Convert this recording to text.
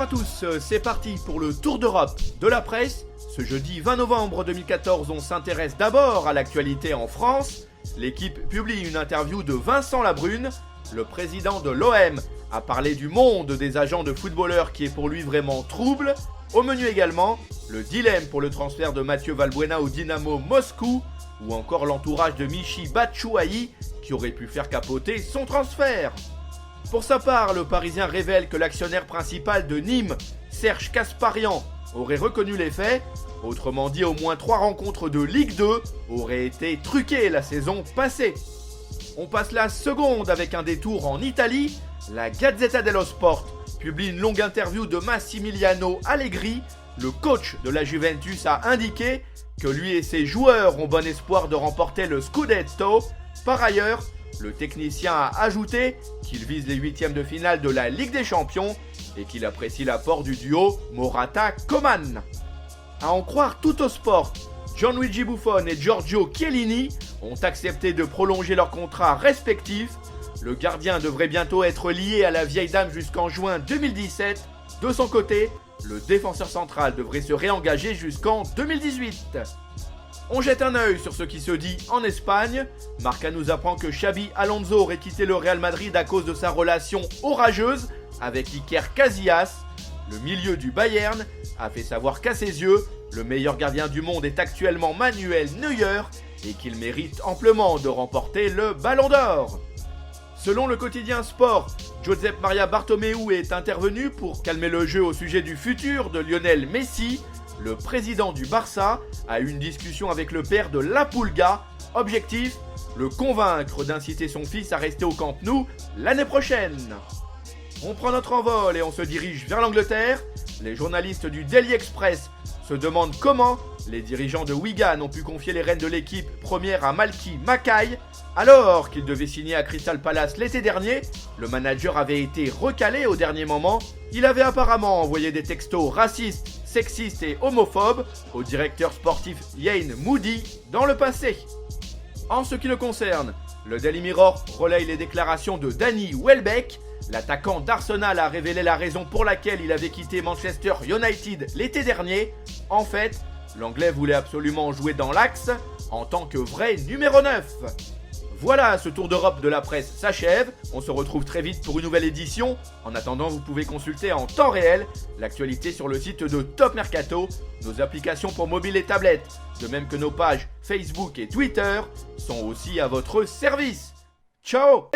Bonjour à tous, c'est parti pour le tour d'Europe de la presse. Ce jeudi 20 novembre 2014, on s'intéresse d'abord à l'actualité en France. L'équipe publie une interview de Vincent Labrune. Le président de l'OM a parlé du monde des agents de footballeurs qui est pour lui vraiment trouble. Au menu également, le dilemme pour le transfert de Mathieu Valbuena au Dynamo Moscou ou encore l'entourage de Michy Batshuayi qui aurait pu faire capoter son transfert. Pour sa part, le Parisien révèle que l'actionnaire principal de Nîmes, Serge Kasparian, aurait reconnu les faits. Autrement dit, au moins 3 rencontres de Ligue 2 auraient été truquées la saison passée. On passe la seconde avec un détour en Italie. La Gazzetta dello Sport publie une longue interview de Massimiliano Allegri. Le coach de la Juventus a indiqué que lui et ses joueurs ont bon espoir de remporter le Scudetto. Par ailleurs, le technicien a ajouté qu'il vise les 8e de finale de la Ligue des Champions et qu'il apprécie l'apport du duo Morata-Coman. À en croire tout au sport, Gianluigi Buffon et Giorgio Chiellini ont accepté de prolonger leurs contrats respectifs. Le gardien devrait bientôt être lié à la vieille dame jusqu'en juin 2017. De son côté, le défenseur central devrait se réengager jusqu'en 2018. On jette un œil sur ce qui se dit en Espagne. Marca nous apprend que Xabi Alonso aurait quitté le Real Madrid à cause de sa relation orageuse avec Iker Casillas. Le milieu du Bayern a fait savoir qu'à ses yeux, le meilleur gardien du monde est actuellement Manuel Neuer et qu'il mérite amplement de remporter le Ballon d'Or. Selon le quotidien Sport, Josep Maria Bartomeu est intervenu pour calmer le jeu au sujet du futur de Lionel Messi. Le président du Barça a eu une discussion avec le père de La Pulga. Objectif, le convaincre d'inciter son fils à rester au Camp Nou l'année prochaine. On prend notre envol et on se dirige vers l'Angleterre. Les journalistes du Daily Express se demandent comment les dirigeants de Wigan ont pu confier les rênes de l'équipe première à Malky Mackay. Alors qu'il devait signer à Crystal Palace l'été dernier, le manager avait été recalé au dernier moment. Il avait apparemment envoyé des textos racistes, sexistes et homophobes au directeur sportif Ian Moody dans le passé. En ce qui le concerne, le Daily Mirror relaye les déclarations de Danny Welbeck. L'attaquant d'Arsenal a révélé la raison pour laquelle il avait quitté Manchester United l'été dernier. En fait, l'Anglais voulait absolument jouer dans l'axe en tant que vrai numéro 9. Voilà, ce tour d'Europe de la presse s'achève. On se retrouve très vite pour une nouvelle édition. En attendant, vous pouvez consulter en temps réel l'actualité sur le site de Top Mercato, nos applications pour mobile et tablette, de même que nos pages Facebook et Twitter sont aussi à votre service. Ciao!